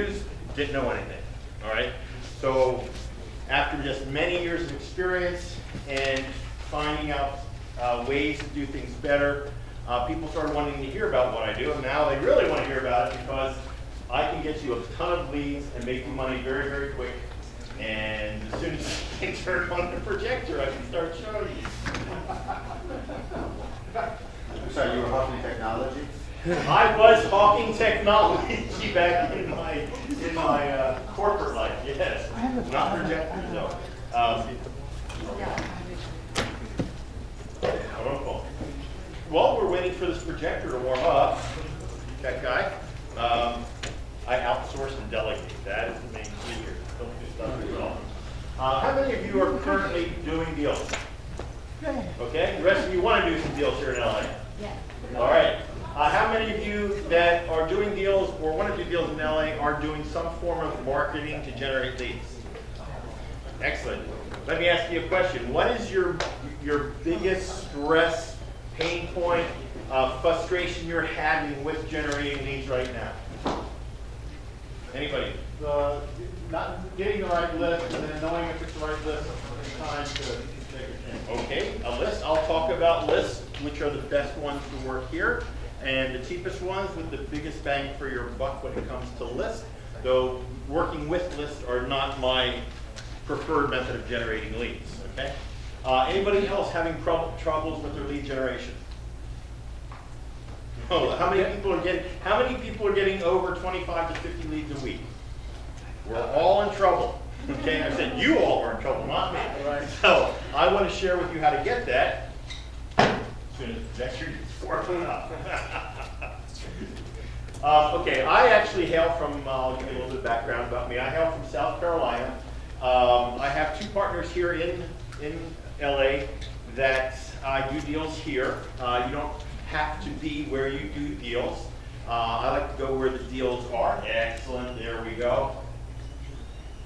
use, didn't know anything. All right. So after just many years of experience and finding out ways to do things better, people started wanting to hear about what I do, and now they really want to hear about it because I can get you a ton of leads and make you money very, very quick. And as soon as I turn on the projector, I can start showing you. I'm sorry, you were hawking technology? I was hawking technology back in my corporate life. Yes, not projectors though. While we're waiting for this projector to warm up, that guy, I outsource and delegate. That is the main key here. Don't do stuff yourself. How many of you are currently doing deals? Okay, the rest of you want to do some deals here in LA? Yeah. All right. How many of you that are doing deals or want to do deals in LA are doing some form of marketing to generate leads? Excellent. Let me ask you a question. What is your biggest stress, pain point, frustration you're having with generating leads right now? Anybody? Not getting the right list and then knowing if it's the right list in time to take a chance. Okay, a list. I'll talk about lists, which are the best ones to work here, and the cheapest ones with the biggest bang for your buck when it comes to lists. Though working with lists are not my preferred method of generating leads. Okay. Anybody else having troubles with their lead generation? Oh, how many people are getting over 25 to 50 leads a week? We're all in trouble. Okay, I said you all are in trouble, not me. Right. So I want to share with you how to get that as soon as the projector gets working up. Okay, I actually hail from, I'll give you a little bit of background about me. I hail from South Carolina. I have two partners here in LA that I do deals here. You don't have to be where you do deals. I like to go where the deals are. Excellent, there we go.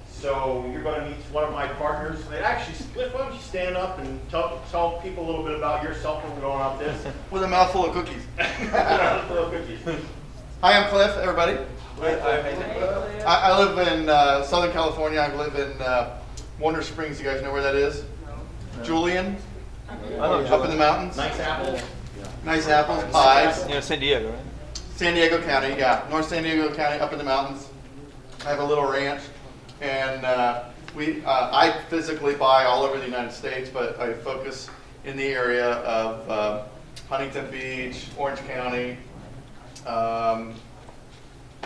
So you're going to meet one of my partners. Actually, why don't you stand up and tell people a little bit about yourself when we're going off this. With a mouthful of cookies. Mouthful of cookies. Hi, I'm Cliff, everybody. I live in Southern California. I live in Wonder Springs. You guys know where that is? No. Julian? Up in the mountains. Nice apples. Nice apples, pies. You know, San Diego, right? San Diego County, yeah. North San Diego County, up in the mountains. I have a little ranch. And I physically buy all over the United States, but I focus in the area of Huntington Beach, Orange County,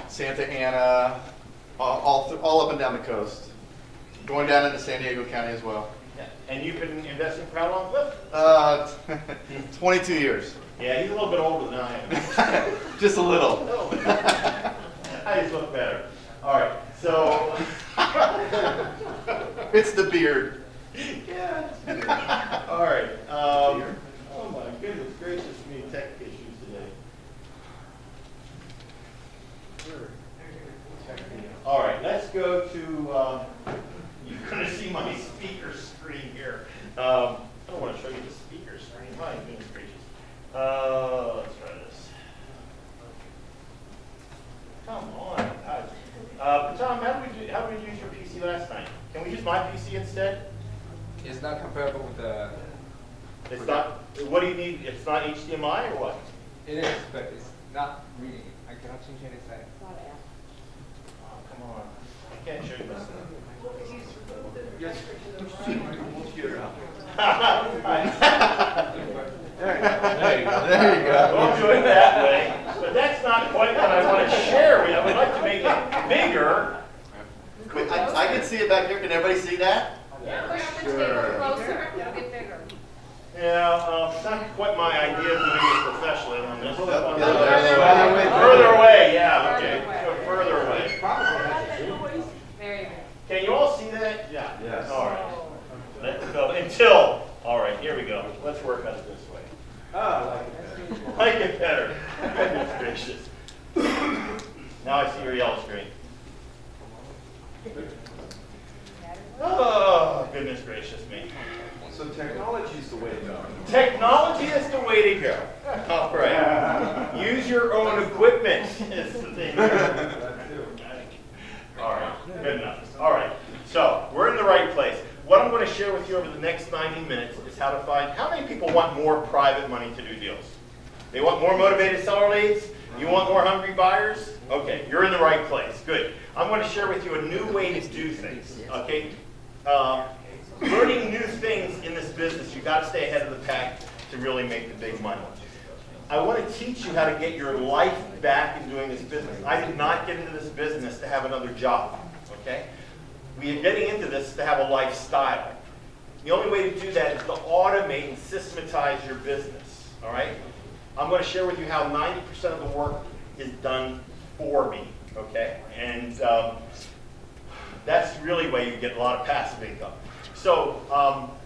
Santa Ana, all up and down the coast. Going down into San Diego County as well. Yeah. And you've been investing for how long, Cliff? 22 years. Yeah, he's a little bit older than I am. Just a little. I just look better. All right, so. It's the beard. Yeah. All right. Oh my goodness gracious me, tech issues today. All right, let's go to. You're going to see my speaker screen here. I don't want to show you the speaker screen. My goodness gracious. Let's try this. Come on, guys. Tom, how did we use your PC last night? Can we use my PC instead? It's not comparable with the. It's not. What do you need? It's not HDMI or what? It is, but it's not reading. I cannot change any setting. Oh, come on. I can't show you this. Yes. Computer up. There you go. Don't do it that way. But that's not quite what I want to share with you. I would like to make it bigger. Wait, I can see it back here. Can everybody see that? Yeah, push the table closer, it'll get bigger. Yeah, it's not quite my idea of doing it professionally on this. Further away, yeah, okay. Go further away. There you go. Can you all see that? Yeah. Yes. All right. Let's go until. All right, here we go. Let's work on it this way. Ah, I like it better. Goodness gracious. Now I see your yellow screen. Oh, goodness gracious me. So technology is the way to go. Technology is the way to go. All right. Use your own equipment is the thing. how to find, how many people want more private money to do deals? They want more motivated seller leads? You want more hungry buyers? Okay, you're in the right place. Good. I'm going to share with you a new way to do things. Okay, learning new things in this business. You got to stay ahead of the pack to really make the big money. I want to teach you how to get your life back in doing this business. I did not get into this business to have another job. Okay, we are getting into this to have a lifestyle. The only way to do that is to automate and systematize your business. All right. I'm going to share with you how 90% of the work is done for me, okay? And that's really where you get a lot of passive income. So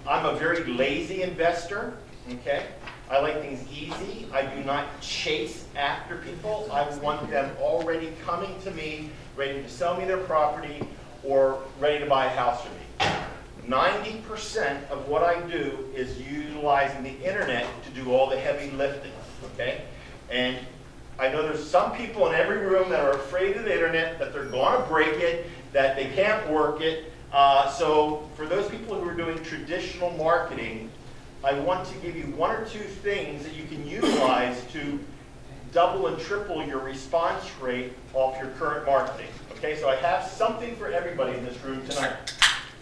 I'm a very lazy investor, okay? I like things easy. I do not chase after people. I want them already coming to me, ready to sell me their property or ready to buy a house from me. 90% of what I do is utilizing the internet to do all the heavy lifting. Okay? And I know there's some people in every room that are afraid of the internet, that they're going to break it, that they can't work it. So for those people who are doing traditional marketing, I want to give you one or two things that you can utilize to double and triple your response rate off your current marketing. Okay, so I have something for everybody in this room tonight.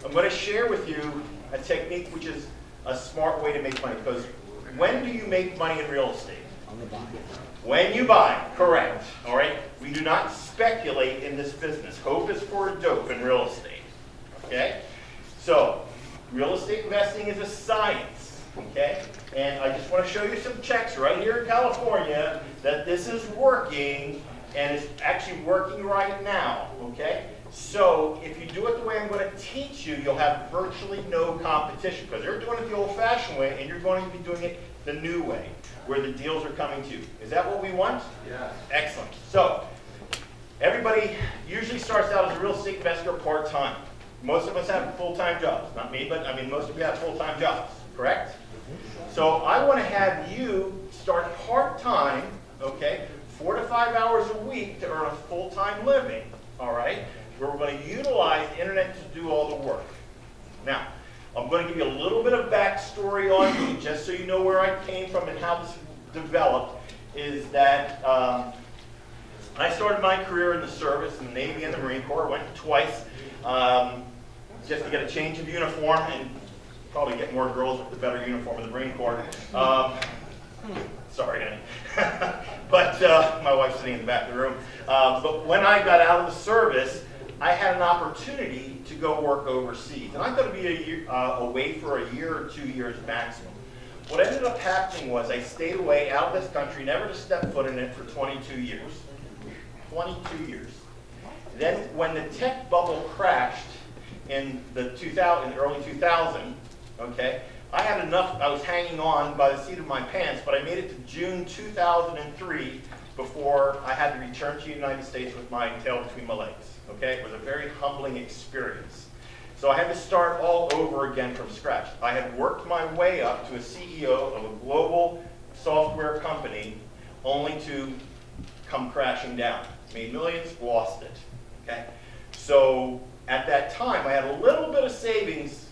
I'm going to share with you a technique which is a smart way to make money. Because when do you make money in real estate? When you buy, correct. All right? We do not speculate in this business. Hope is for a dope in real estate. Okay? So, real estate investing is a science. Okay? And I just want to show you some checks right here in California that this is working, and it's actually working right now. Okay? So, if you do it the way I'm going to teach you, you'll have virtually no competition, because they're doing it the old-fashioned way, and you're going to be doing it the new way, where the deals are coming to you. Is that what we want? Yes. Excellent. So, everybody usually starts out as a real estate investor part-time. Most of us have full-time jobs. Not me, but I mean most of you have full-time jobs, correct? So I want to have you start part-time, okay, 4 to 5 hours a week to earn a full-time living, all right? Where we're going to utilize the internet to do all the work. Now, I'm going to give you a little bit of backstory on me, just so you know where I came from and how this developed, is that I started my career in the service, in the Navy and the Marine Corps. Went twice just to get a change of uniform and probably get more girls with the better uniform of the Marine Corps. Sorry, honey. But my wife's sitting in the back of the room. But when I got out of the service, I had an opportunity to go work overseas. And I thought it'd be away for a year or 2 years maximum. What ended up happening was I stayed away out of this country, never to step foot in it for 22 years. 22 years. Then when the tech bubble crashed in the early 2000, okay, I had enough, I was hanging on by the seat of my pants, but I made it to June 2003 before I had to return to the United States with my tail between my legs. Okay, it was a very humbling experience. So I had to start all over again from scratch. I had worked my way up to a CEO of a global software company, only to come crashing down. Made millions, lost it. Okay, so at that time I had a little bit of savings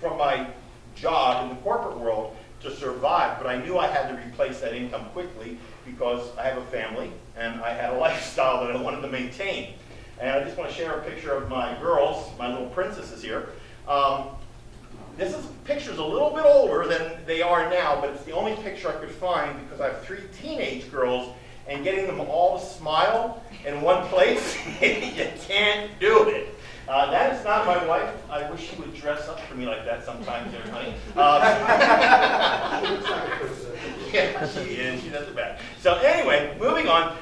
from my job in the corporate world to survive, but I knew I had to replace that income quickly because I have a family and I had a lifestyle that I wanted to maintain. And I just want to share a picture of my girls, my little princesses here. This picture's a little bit older than they are now, but it's the only picture I could find because I have 3 teenage girls, and getting them all to smile in one place, you can't do it. That is not my wife. I wish she would dress up for me like that sometimes there, honey. Yeah, she is. She does it bad. So anyway, moving on.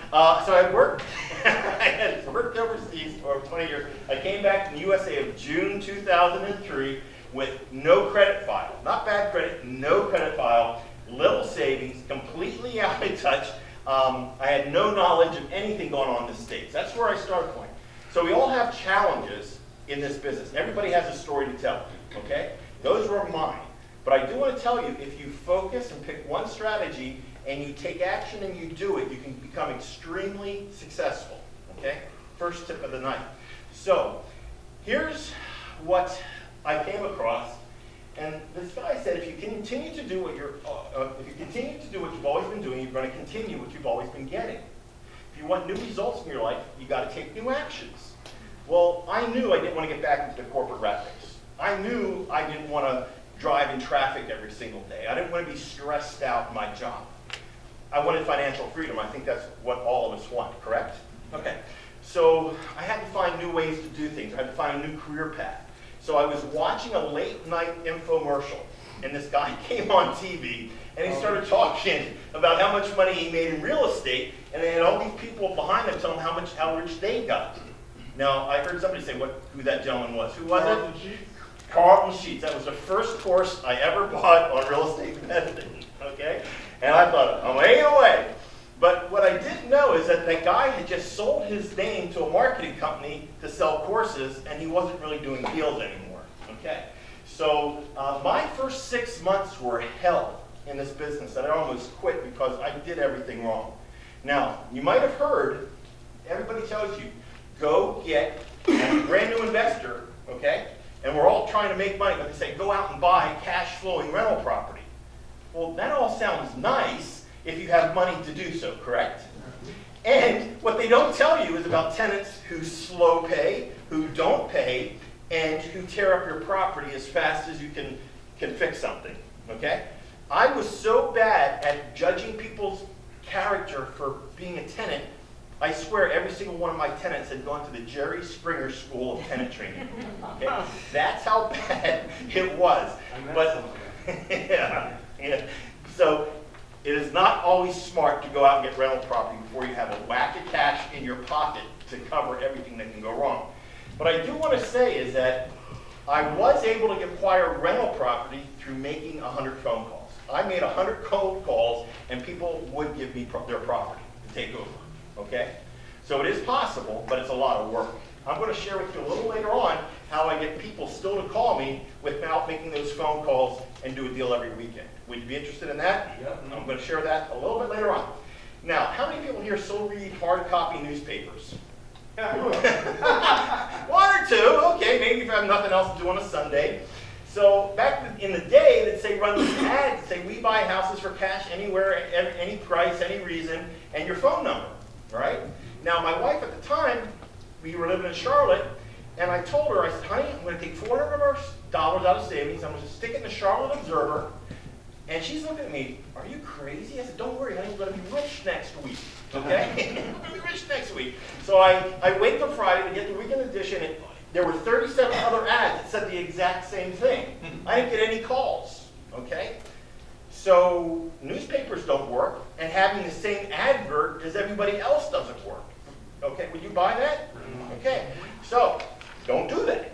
So I worked, I had worked overseas for 20 years. I came back to the USA of June 2003 with no credit file. Not bad credit, no credit file, little savings, completely out of touch. I had no knowledge of anything going on in the States. That's where I started point. So we all have challenges in this business. Everybody has a story to tell, okay? Those were mine. But I do want to tell you, if you focus and pick one strategy and you take action and you do it, you can become extremely successful, okay? First tip of the night. So here's what I came across, And this guy said, if you continue to do what you've always been doing, you're going to continue what you've always been getting. If you want new results in your life, you got to take new actions. Well, I knew I didn't want to get back into the corporate rat race. I knew I didn't want to drive in traffic every single day. I didn't want to be stressed out in my job. I wanted financial freedom. I think that's what all of us want, correct? Okay. So I had to find new ways to do things. I had to find a new career path. So I was watching a late night infomercial, and this guy came on TV, and he started talking about how much money he made in real estate, and they had all these people behind them telling him how rich they got. Now, I heard somebody say who that gentleman was. Who was it? Carlton Sheets. That was the first course I ever bought on real estate investing, okay? And I thought, I'm away. But what I didn't know is that that guy had just sold his name to a marketing company to sell courses, and he wasn't really doing deals anymore, okay? So my first 6 months were hell in this business, and I almost quit because I did everything wrong. Now, you might have heard, everybody tells you, go get a brand new investor, okay? And we're all trying to make money, but they say, go out and buy cash flowing rental property. Well, that all sounds nice if you have money to do so, correct? And what they don't tell you is about tenants who slow pay, who don't pay, and who tear up your property as fast as you can fix something, okay? I was so bad at judging people's character for being a tenant, I swear every single one of my tenants had gone to the Jerry Springer School of Tenant Training. Okay? That's how bad it was. But yeah. So it is not always smart to go out and get rental property before you have a whack of cash in your pocket to cover everything that can go wrong. What I do want to say is that I was able to acquire rental property through making 100 phone calls. I made 100 cold calls, and people would give me their property to take over. Okay? So it is possible, but it's a lot of work. I'm going to share with you a little later on how I get people still to call me without making those phone calls and do a deal every weekend. Would you be interested in that? Yep. I'm going to share that a little bit later on. Now, how many people here still read hard copy newspapers? One or two. Okay, maybe if you have nothing else to do on a Sunday. So back in the day, they'd say run these ads, say we buy houses for cash anywhere, any price, any reason, and your phone number. Right? Now, my wife at the time, we were living in Charlotte, and I told her, I said, honey, I'm going to take $400 out of savings, I'm going to stick it in the Charlotte Observer, and she's looking at me, are you crazy? I said, don't worry, honey, we're going to be rich next week, okay? We're going to be rich next week. So I wait till Friday to get the weekend edition, and there were 37 other ads that said the exact same thing. I didn't get any calls, okay? So newspapers don't work, and having the same advert as everybody else doesn't work. Okay, would you buy that? Okay, so don't do that.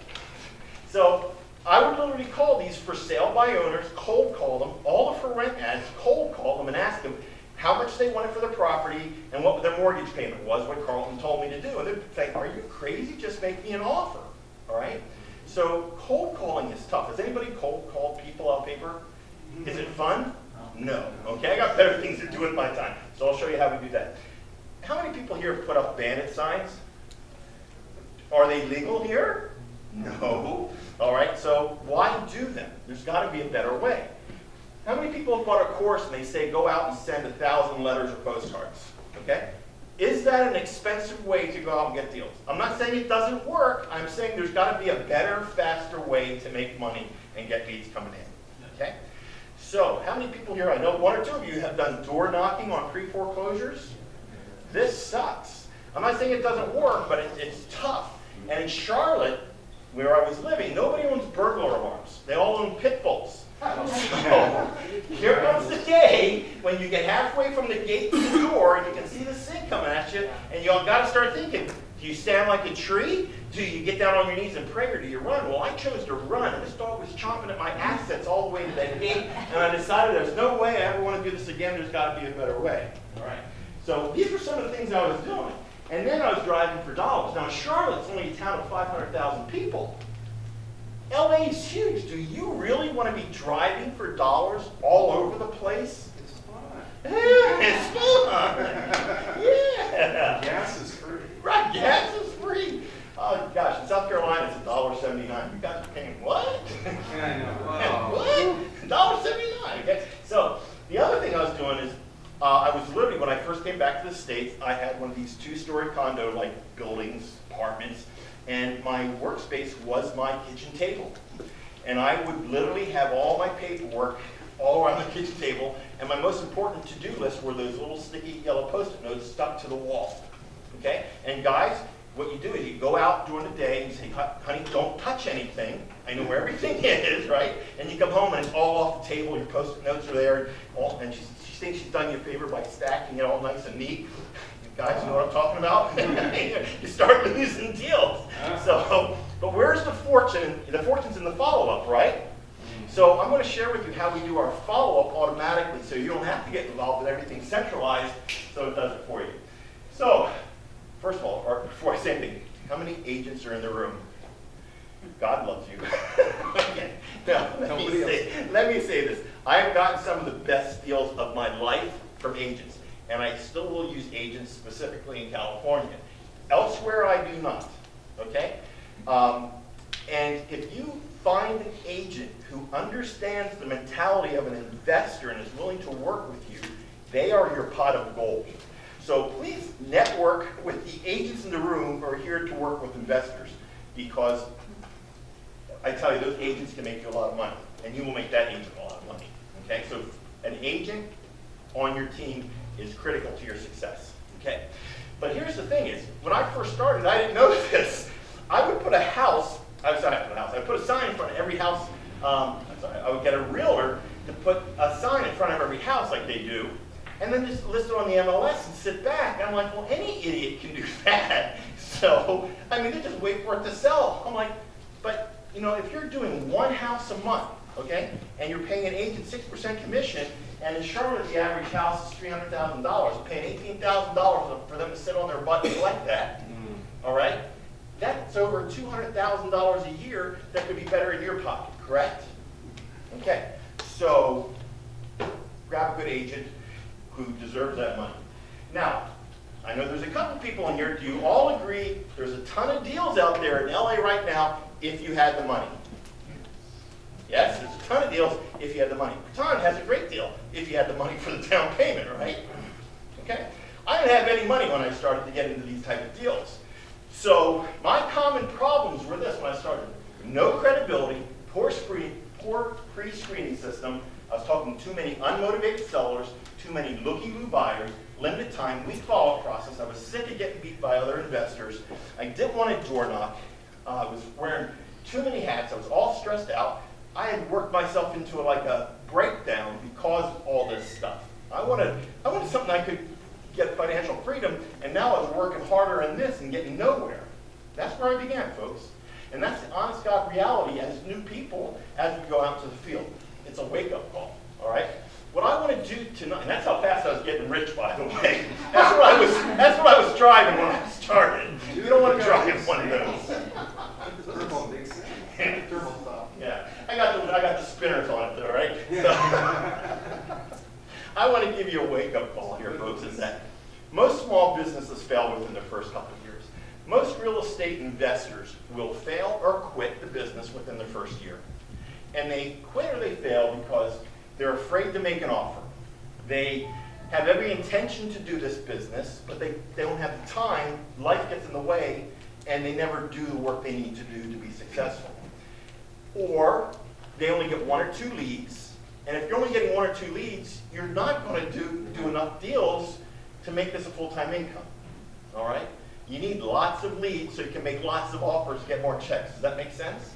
So I would literally call these for sale by owners, cold call them, all the for rent ads, cold call them and ask them how much they wanted for their property and what their mortgage payment was, what Carlton told me to do. And they'd say, are you crazy? Just make me an offer, all right? So cold calling is tough. Has anybody cold called people on paper? Is it fun? No. Okay, I got better things to do with my time. So I'll show you how we do that. How many people here have put up bandit signs? Are they legal here? No. All right, so why do them? There's got to be a better way. How many people have bought a course and they say go out and send 1,000 letters or postcards? Okay? Is that an expensive way to go out and get deals? I'm not saying it doesn't work. I'm saying there's got to be a better, faster way to make money and get leads coming in. Okay? So, how many people here, I know one or two of you have done door knocking on pre-foreclosures? This sucks. I'm not saying it doesn't work, but it's tough. And in Charlotte, where I was living, nobody owns burglar alarms. They all own pit bulls. So, here comes the day when you get halfway from the gate to the door and you can see the sink coming at you, and you all got to start thinking, do you stand like a tree? Do you get down on your knees and pray, or do you run? Well, I chose to run, and this dog was chomping at my assets all the way to that gate, and I decided there's no way I ever want to do this again. There's got to be a better way. All right. So these were some of the things I was doing. And then I was driving for dollars. Now, Charlotte's only a town of 500,000 people. LA is huge. Do you really want to be driving for dollars all over the place? It's fun. It's fun. Yeah. Gas is free. Right, gas is free. Oh gosh, in South Carolina it's $1.79. You guys are paying what? I know. Wow. What? $1.79. Okay. So the other thing I was doing is I was literally, when I first came back to the States, I had one of these two-story condo-like buildings, apartments, and my workspace was my kitchen table. And I would literally have all my paperwork all around the kitchen table, and my most important to-do list were those little sticky yellow Post-it notes stuck to the wall. Okay? And guys, what you do is you go out during the day and you say, honey, don't touch anything. I know where everything is, right? And you come home and it's all off the table, your Post-it notes are there, and she thinks she's done you a favor by stacking it all nice and neat. You guys know what I'm talking about? You start losing deals. So, but where's the fortune? The fortune's in the follow-up, right? So I'm going to share with you how we do our follow-up automatically so you don't have to get involved with everything centralized, so it does it for you. So, first of all, or before I say anything, how many agents are in the room? God loves you. Okay. Now, let me say this. I have gotten some of the best deals of my life from agents, and I still will use agents specifically in California. Elsewhere, I do not. Okay? And if you find an agent who understands the mentality of an investor and is willing to work with you, they are your pot of gold. So please network with the agents in the room who are here to work with investors, because I tell you, those agents can make you a lot of money, and you will make that agent a lot of money. Okay, so an agent on your team is critical to your success. Okay, but here's the thing: is when I first started, I didn't know this. I would put a house. I was not put a house. I put a sign in front of every house. I would get a realtor to put a sign in front of every house like they do, and then just list it on the MLS and sit back. I'm like, well, any idiot can do that. So, I mean, they just wait for it to sell. I'm like, but, you know, if you're doing one house a month, okay, and you're paying an agent 6% commission, and in Charlotte, the average house is $300,000, you're paying $18,000 for them to sit on their butt and collect that, all right? That's over $200,000 a year that could be better in your pocket, correct? Okay, so grab a good agent who deserves that money. Now, I know there's a couple people in here. Do you all agree there's a ton of deals out there in LA right now if you had the money? Yes, there's a ton of deals if you had the money. Baton has a great deal if you had the money for the down payment, right? Okay. I didn't have any money when I started to get into these type of deals. So my common problems were this when I started. No credibility, poor pre-screening system. I was talking to too many unmotivated sellers, too many looky-loo buyers, limited time, weak follow-up process. I was sick of getting beat by other investors. I didn't want to door knock. I was wearing too many hats. I was all stressed out. I had worked myself into like a breakdown because of all this stuff. I wanted something I could get financial freedom, and now I was working harder in this and getting nowhere. That's where I began, folks. And that's the honest God reality as new people as we go out to the field. It's a wake-up call, all right? What I want to do tonight, and that's how fast I was getting rich, by the way. That's what I was driving when I started. You don't want to drive one of those. Turbo stop. Yeah, I got the spinners on it though, right? So, I want to give you a wake-up call here, folks, is that most small businesses fail within their first couple of years. Most real estate investors will fail or quit the business within the first year. And they quit or they fail because they're afraid to make an offer. They have every intention to do this business, but they don't have the time, life gets in the way, and they never do the work they need to do to be successful. Or they only get one or two leads, and if you're only getting one or two leads, you're not going to do enough deals to make this a full-time income, all right? You need lots of leads so you can make lots of offers, get more checks. Does that make sense?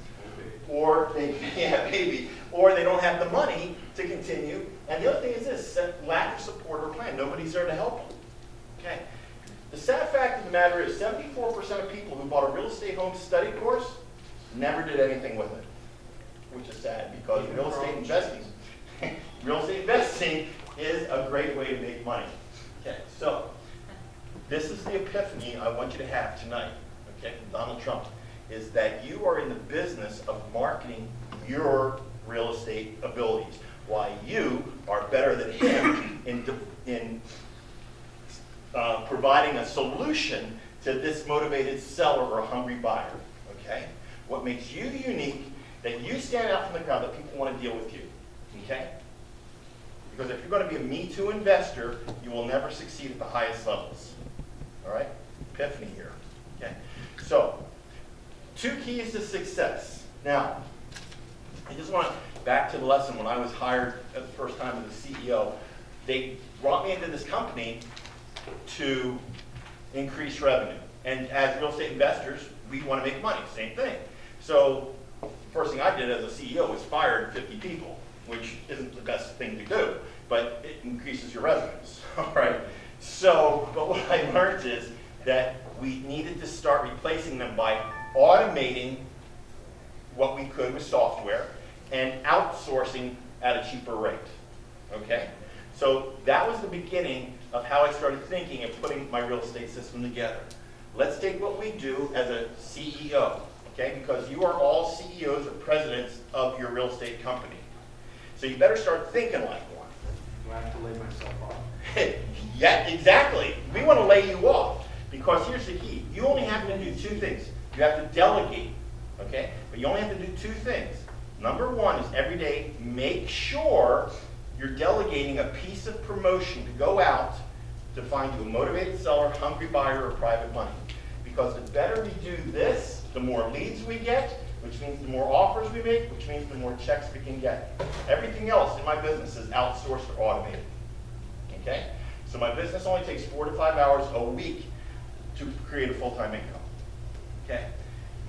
Or they, yeah, maybe. Or they don't have the money to continue. And the other thing is this, lack of support or plan. Nobody's there to help them. Okay. The sad fact of the matter is 74% of people who bought a real estate home study course never did anything with it, which is sad because real estate investing is a great way to make money. Okay, so this is the epiphany I want you to have tonight, okay, from Donald Trump, is that you are in the business of marketing your real estate abilities, why you are better than him in providing a solution to this motivated seller or hungry buyer, okay? What makes you unique that you stand out from the crowd, that people want to deal with you, okay? Because if you're going to be a Me Too investor, you will never succeed at the highest levels, all right? Epiphany here, okay? So, 2 keys to success. Now, I just want to, back to the lesson when I was hired at the first time as a CEO, they brought me into this company to increase revenue. And as real estate investors, we want to make money, same thing. So the first thing I did as a CEO was fired 50 people, which isn't the best thing to do, but it increases your revenues, all right? So, but what I learned is that we needed to start replacing them by automating what we could with software and outsourcing at a cheaper rate, okay? So that was the beginning of how I started thinking of putting my real estate system together. Let's take what we do as a CEO, okay? Because you are all CEOs or presidents of your real estate company. So you better start thinking like one. Do I have to lay myself off? Yeah, exactly. We want to lay you off because here's the key. You only have to do 2 things. You have to delegate, okay? But you only have to do 2 things. Number 1 is every day make sure you're delegating a piece of promotion to go out to find you a motivated seller, hungry buyer, or private money. Because the better we do this, the more leads we get, which means the more offers we make, which means the more checks we can get. Everything else in my business is outsourced or automated. Okay? So my business only takes 4 to 5 hours a week to create a full-time income. Okay?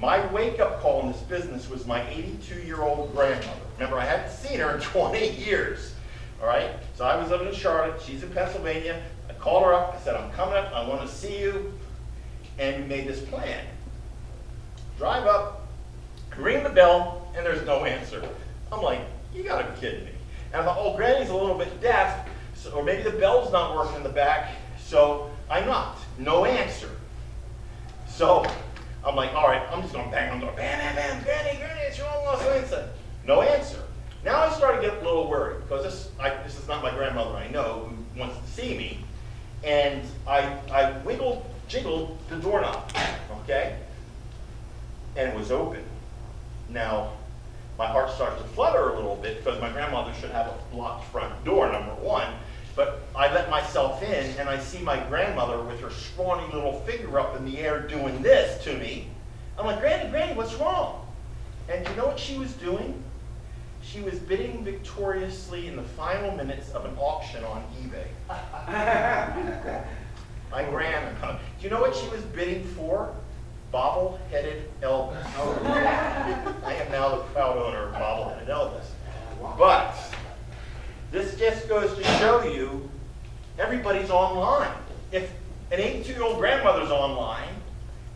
My wake-up call in this business was my 82-year-old grandmother. Remember, I hadn't seen her in 20 years. All right? So I was living in Charlotte. She's in Pennsylvania. I called her up. I said, I'm coming up. I want to see you. And we made this plan. Drive up, ring the bell, and there's no answer. I'm like, you gotta be kidding me. And I thought, oh, Granny's a little bit deaf, so, or maybe the bell's not working in the back. So I knocked. No answer. So I'm like, all right, I'm just going to bang on the door. Bam, bam, bam, Granny, it's your own Los Angeles. No answer. Now I started to get a little worried because this is not my grandmother I know who wants to see me. And I jiggled the doorknob, okay? And it was open. Now, my heart starts to flutter a little bit because my grandmother should have a locked front door, number 1. But I let myself in, and I see my grandmother with her scrawny little figure up in the air doing this to me. I'm like, Granny, what's wrong? And you know what she was doing? She was bidding victoriously in the final minutes of an auction on eBay. My grandma. Do you know what she was bidding for? Bobble-headed Elvis. I am now the proud owner of Bobble-headed Elvis. But this just goes to show you everybody's online. If an 82-year-old grandmother's online,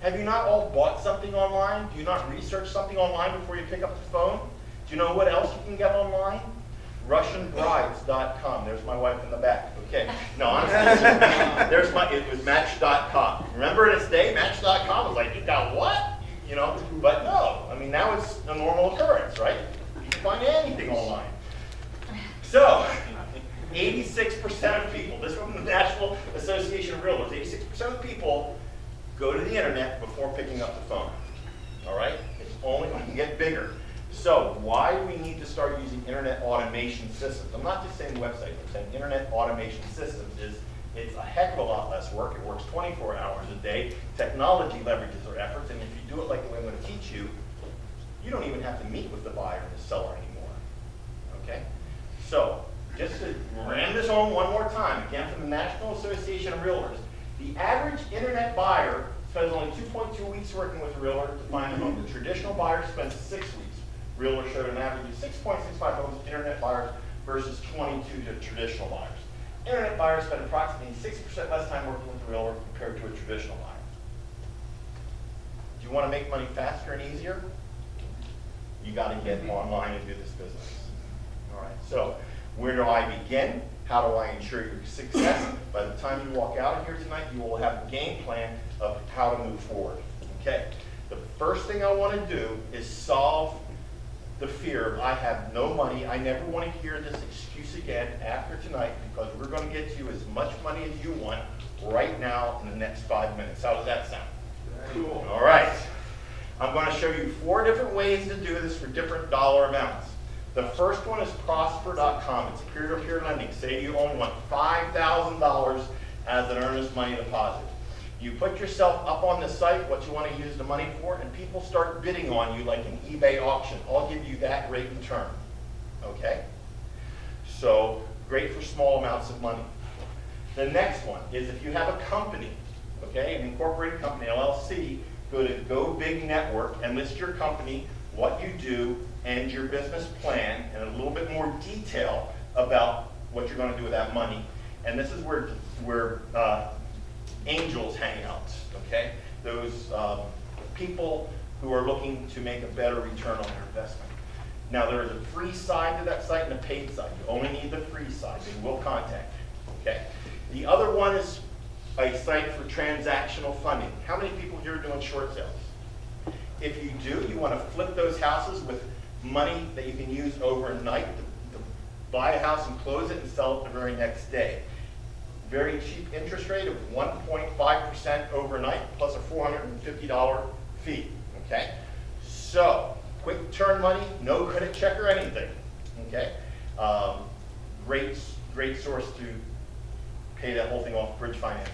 have you not all bought something online? Do you not research something online before you pick up the phone? Do you know what else you can get online? RussianBrides.com. There's my wife in the back. Okay. No, honestly, it was Match.com. Remember in its day, Match.com was like, you got what? You know, but no. I mean, now it's a normal occurrence, right? You can find anything online. So, 86% of people, this is from the National Association of Realtors, 86% of people go to the internet before picking up the phone. All right? It's only going to get bigger. So why do we need to start using internet automation systems? I'm not just saying websites, I'm saying internet automation systems it's a heck of a lot less work. It works 24 hours a day. Technology leverages our efforts, and if you do it like the way I'm going to teach you, you don't even have to meet with the buyer and the seller anymore. Okay? So, just to ram this home one more time, again from the National Association of Realtors, the average internet buyer spends only 2.2 weeks working with a realtor to find a home. The traditional buyer spends 6 weeks. Realtors showed an average of 6.65 homes to internet buyers versus 22 to traditional buyers. Internet buyers spend approximately 60% less time working with a realtor compared to a traditional buyer. Do you want to make money faster and easier? You got to get online and do this business. All right, so where do I begin? How do I ensure your success? By the time you walk out of here tonight, you will have a game plan of how to move forward. Okay, the first thing I want to do is solve the fear of I have no money. I never want to hear this excuse again after tonight because we're going to get you as much money as you want right now in the next 5 minutes. How does that sound? Cool. All right. I'm going to show you 4 different ways to do this for different dollar amounts. The first one is prosper.com. It's peer-to-peer lending. Say you only want $5,000 as an earnest money deposit. You put yourself up on the site, what you want to use the money for, and people start bidding on you like an eBay auction. I'll give you that rate in turn. Okay? So, great for small amounts of money. The next one is if you have a company, okay, an incorporated company, LLC, go to Go Big Network and list your company, what you do, and your business plan, and a little bit more detail about what you're going to do with that money. And this is where angels hang out, okay? Those people who are looking to make a better return on their investment. Now, there is a free side to that site and a paid side. You only need the free side. They will contact you, okay? The other one is a site for transactional funding. How many people here are doing short sales? If you do, you want to flip those houses with money that you can use overnight to buy a house and close it and sell it the very next day. Very cheap interest rate of 1.5% overnight plus a $450 fee, okay? So, quick turn money, no credit check or anything, okay? Great source to pay that whole thing off, bridge financing.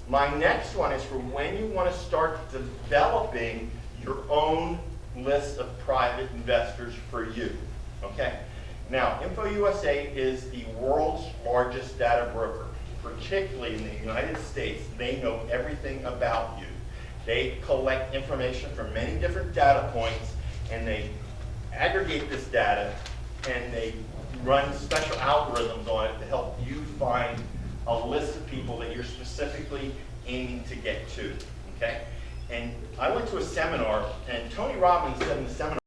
My next one is for when you want to start developing your own list of private investors for you, okay? Now, InfoUSA is the world's largest data broker, particularly in the United States. They know everything about you. They collect information from many different data points, and they aggregate this data, and they run special algorithms on it to help you find a list of people that you're specifically aiming to get to, okay? And I went to a seminar, and Tony Robbins said in the seminar,